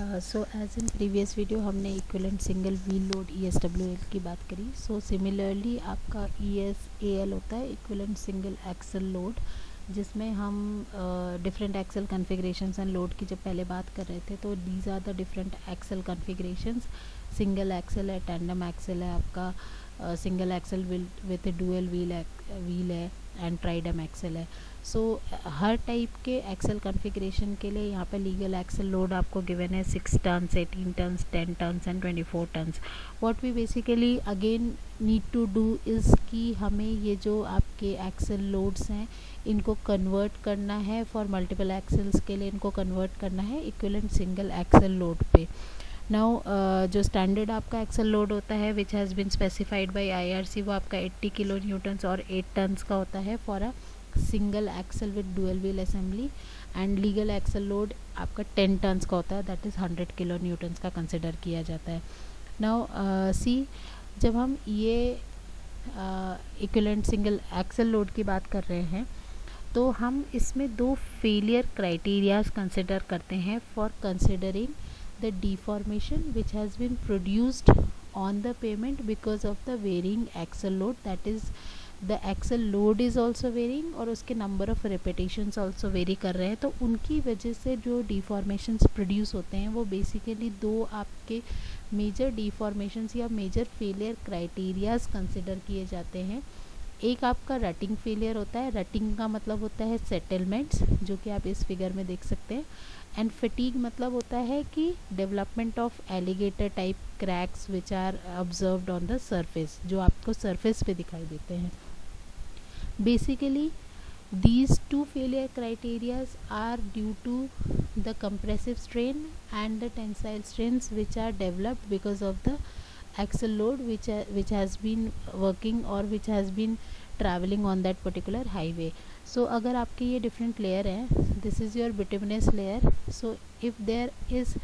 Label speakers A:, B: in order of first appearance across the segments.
A: So as in previous video हमने equivalent single wheel load ESWL की बात करी। सो सिमिलरली आपका ESAL होता है इक्विवेलेंट सिंगल एक्सल लोड, जिसमें हम different axle configurations and load की जब पहले बात कर रहे थे तो these are the different axle configurations. Single axle है, टैंडम एक्सल है, आपका single axle with dual wheel है एंड ट्राइडम एक्सल है। सो हर टाइप के एक्सल कॉन्फ़िगरेशन के लिए यहाँ पे लीगल एक्सल लोड आपको गिवन है 6 tons, 18 tons, 10 tons and 24 tons. What we basically again need to do is कि हमें ये जो आपके एक्सल लोड्स हैं इनको कन्वर्ट करना है फॉर मल्टीपल एक्सल्स के लिए, इनको कन्वर्ट करना है इक्विवेलेंट सिंगल एक्सल लोड पे। नाउ जो स्टैंडर्ड आपका एक्सल लोड होता है which has been specified by IRC वो आपका 80 किलो न्यूटन्स और 8 टन्स का होता है for a single axle with dual wheel assembly. And legal axle load आपका 10 टन्स का होता है, दैट इज़ 100 किलो न्यूटन्स का कंसिडर किया जाता है। नाउ सी, जब हम ये इक्विवेलेंट सिंगल एक्सल लोड की बात कर रहे हैं तो हम इसमें दो फेलियर क्राइटेरियाज कंसिडर करते हैं for considering the deformation which has been produced on the pavement because of the varying axle load, that is the axle load is also varying और उसके number of repetitions also vary कर रहे हैं। तो उनकी वजह से जो deformations produce होते हैं वो basically दो आपके major deformations या major failure criterias consider किए जाते हैं। एक आपका रटिंग फेलियर होता है, रटिंग का मतलब होता है सेटलमेंट्स, जो कि आप इस फिगर में देख सकते हैं। एंड फटीग मतलब होता है कि development of alligator type cracks which are observed on the surface, जो आपको सरफेस पे दिखाई देते हैं। Basically these two failure criterias are due to the compressive strain and the tensile strains which are developed because of the axle load which has been working or which has been traveling on that particular highway. So अगर आपके ये different layer है, this is your bituminous layer. So if there is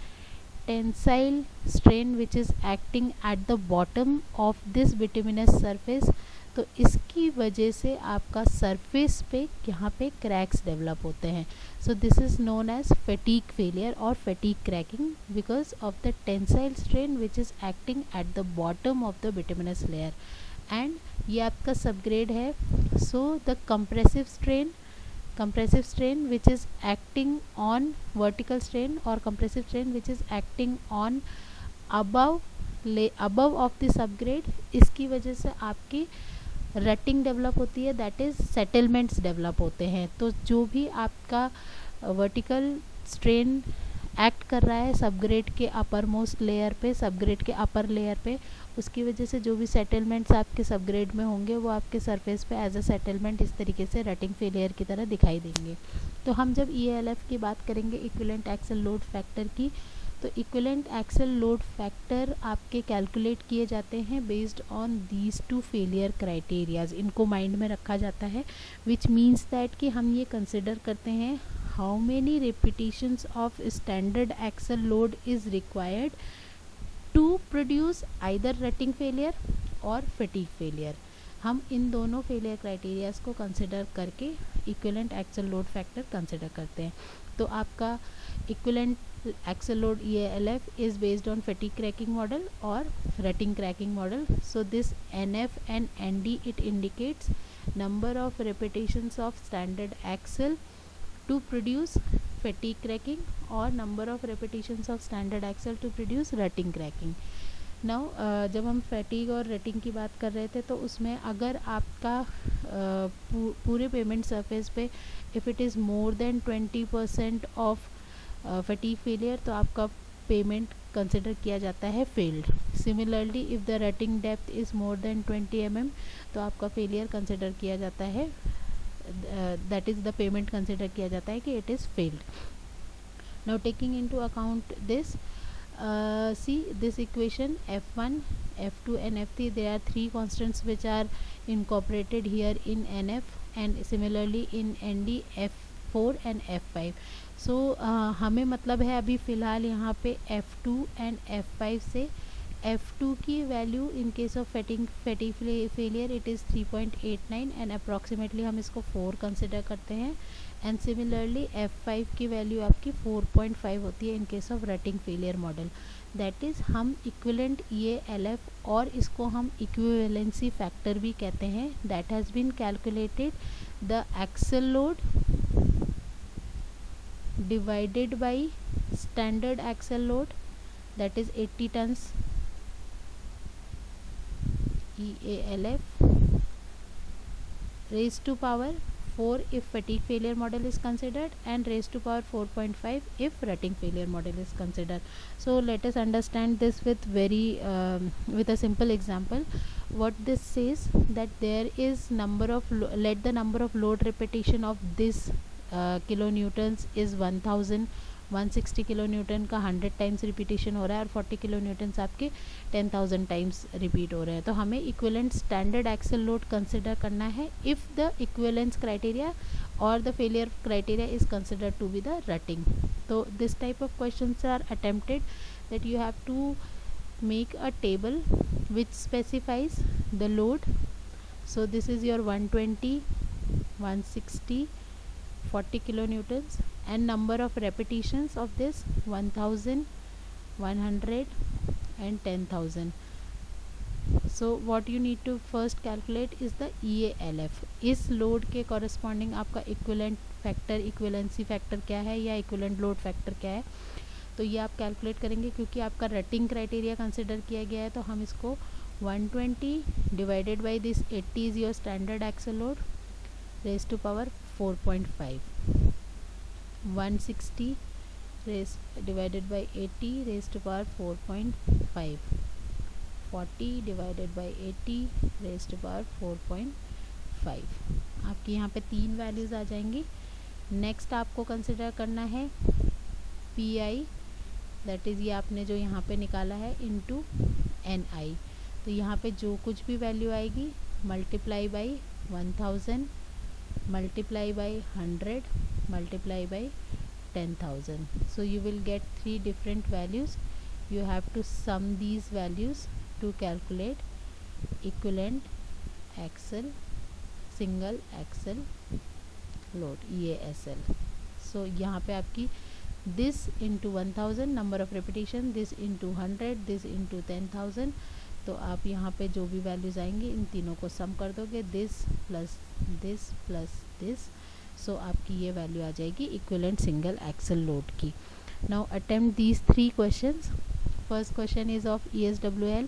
A: tensile strain which is acting at the bottom of this bituminous surface, तो इसकी वजह से आपका surface पे यहाँ पे क्रैक्स डेवलप होते हैं। So this is known as fatigue failure और fatigue cracking because of the tensile strain which is acting at the bottom of the bituminous layer. And ये आपका सबग्रेड है। So the compressive strain which is acting on vertical strain और compressive strain which is acting on above of the subgrade, इसकी वजह से आपकी rutting develop होती है, दैट इज़ सेटलमेंट्स डेवलप होते हैं। तो जो भी आपका वर्टिकल स्ट्रेन एक्ट कर रहा है सबग्रेड के अपर मोस्ट लेयर पे, सबग्रेड के अपर लेयर पे, उसकी वजह से जो भी सेटलमेंट्स आपके सबग्रेड में होंगे वो आपके सरफेस पे एज अ सेटलमेंट इस तरीके से रटिंग फेलियर की तरह दिखाई देंगे। तो हम जब EALF की बात करेंगे इक्विवेलेंट एक्सल लोड फैक्टर की, तो इक्विवेलेंट एक्सल लोड फैक्टर आपके कैलकुलेट किए जाते हैं based on these two failure criterias. इनको माइंड में रखा जाता है, विच मीन्स दैट कि हम ये कंसिडर करते हैं how many repetitions of standard axle load is required to produce either rutting failure और फटीग फेलियर। हम इन दोनों फेलियर क्राइटेरियाज को कंसिडर करके equivalent axle load factor consider करते हैं। तो आपका equivalent axle load EALF is based on fatigue cracking model or rutting cracking model. So this NF and ND, it indicates number of repetitions of standard axle to produce fatigue cracking or number of repetitions of standard axle to produce rutting cracking. Now जब हम fatigue और rutting की बात कर रहे थे तो उसमें अगर आपका पूरे पेमेंट सरफेस पे if it is more than 20% of fatigue failure तो आपका पेमेंट कंसिडर किया जाता है failed. Similarly if the rutting depth is more than 20 mm तो आपका फेलियर कंसिडर किया जाता है, that is the payment consider किया जाता है कि it is failed. Now taking into account this, see this equation F1, F2 and F3, there are three constants which are incorporated here in NF and similarly in ND, F4 and F5. So हमें मतलब है अभी फ़िलहाल यहाँ पे F2 and F5 से F2 की value in case of fatigue failure it is 3.89 and approximately हम इसको 4 कंसिडर करते हैं। एंड सिमिलरली F5 की वैल्यू आपकी 4.5 होती है in case of rutting failure model. That is हम इक्विवेलेंट EALF और इसको हम इक्विवेलेंसी फैक्टर भी कहते हैं। That has been calculated the axle load divided by standard axle load, that is 80 tons EALF raised to power 4 if fatigue failure model is considered, and raised to power 4.5 if rutting failure model is considered. So let us understand this with with a simple example. What this says, that there is number of let the number of load repetition of this kilonewtons is 1000, 160 kilonewton का 100 times repetition हो रहा है और 40 किलोन्यूटन्स आपके 10,000 times repeat हो रहे हैं। तो हमें equivalent standard axle load consider करना है इफ़ द इक्विवेलेंस क्राइटेरिया और the failure criteria is considered to be the rutting. तो this type of questions are attempted that you have to make a table which specifies the load. So this is your 120, 160, 40 kilonewtons and number of repetitions of this 1000, 100 and 10,000. So what you need to first calculate is the EALF. इस load के corresponding आपका equivalent factor, equivalency factor क्या है या equivalent load factor क्या है, तो ये आप कैलकुलेट करेंगे। क्योंकि आपका रटिंग क्राइटेरिया कंसिडर किया गया है तो हम इसको 120 divided by this 80 is your standard axle load raise to power 4.5, 160 raised divided by 80 raised to power 4.5, 40 divided by 80 raised to power 4.5। आपकी यहाँ पे 3 वैल्यूज़ आ जाएंगी। नेक्स्ट आपको कंसिडर करना है PI, दैट इज़ ये आपने जो यहाँ पे निकाला है इनटू NI। तो यहाँ पे जो कुछ भी वैल्यू आएगी multiply by 1000 multiply by 100 multiply by 10,000. So you will get 3 different values. You have to sum these values to calculate equivalent axle single axle load EASL. So यहाँ पे आपकी this into 1000 number of repetition, this into 100, this into 10,000। तो आप यहाँ पे जो भी values आएंगी इन तीनों को सम कर दोगे, this plus this plus this. So आपकी ये वैल्यू आ जाएगी इक्विवेलेंट सिंगल एक्सल लोड की। Now attempt these 3 questions. First question is of ESWL।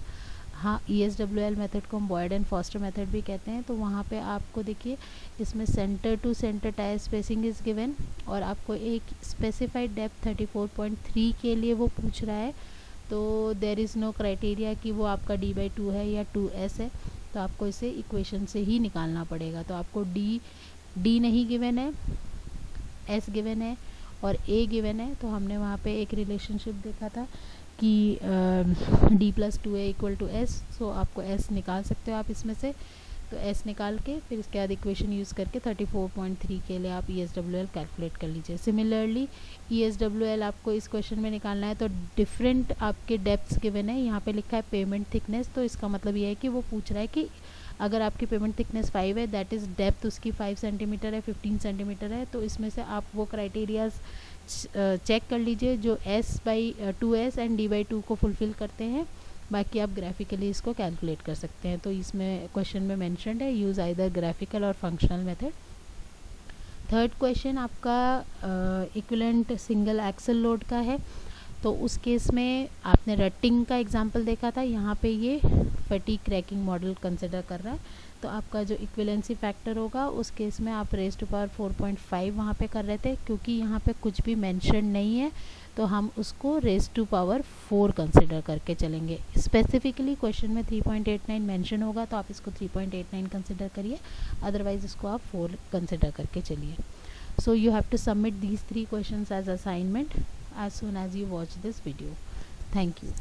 A: हाँ, ESWL मेथड को हम बॉयड एंड फॉस्टर मेथड भी कहते हैं। तो वहाँ पे आपको देखिए इसमें centre to centre tyre spacing is given और आपको एक स्पेसिफाइड डेप्थ 34.3 के लिए वो पूछ रहा है। तो देर इज़ नो क्राइटेरिया कि वो आपका D/2 है या 2S है, तो आपको इसे इक्वेशन से ही निकालना पड़ेगा। तो आपको D नहीं गिवन है, S गिवन है और A गिवन है। तो हमने वहाँ पे एक रिलेशनशिप देखा था कि D+2A = S। सो आपको S निकाल सकते हो आप इसमें से। तो S निकाल के फिर इसके बाद इक्वेशन यूज़ करके 34.3 के लिए आप ESWL कैलकुलेट कर लीजिए। सिमिलरली ESWL आपको इस क्वेश्चन में निकालना है तो डिफरेंट आपके डेप्थ्स गिवन है। यहाँ पे लिखा है पेमेंट थिकनेस, तो इसका मतलब ये है कि वो पूछ रहा है कि अगर आपकी पेमेंट थिकनेस 5 है, दैट इज़ डेप्थ उसकी 5 सेंटीमीटर है, 15 सेंटीमीटर है। तो इसमें से आप वो क्राइटेरियाज चेक कर लीजिए जो S/2S एंड D/2 को फुलफ़िल करते हैं। बाकी आप ग्राफिकली इसको कैलकुलेट कर सकते हैं। तो इसमें क्वेश्चन में मेंशन्ड है यूज़ आइदर ग्राफिकल और फंक्शनल मेथड। थर्ड क्वेश्चन आपका इक्विवेलेंट सिंगल एक्सल लोड का है। तो उस केस में आपने रटिंग का एग्जांपल देखा था, यहाँ पे ये फटीग क्रैकिंग मॉडल कंसिडर कर रहा है। तो आपका जो इक्विवेलेंसी फैक्टर होगा उस केस में आप रेज़ टू पावर 4.5 वहाँ पे कर रहे थे। क्योंकि यहाँ पे कुछ भी मेंशन नहीं है तो हम उसको रेज़ टू पावर 4 कंसिडर करके चलेंगे। स्पेसिफिकली क्वेश्चन में 3.89 मेंशन होगा तो आप इसको 3.89 कंसिडर करिए, अदरवाइज इसको आप 4 कंसिडर करके चलिए। So you have to submit these 3 questions as assignment as soon as you watch this video. Thank you.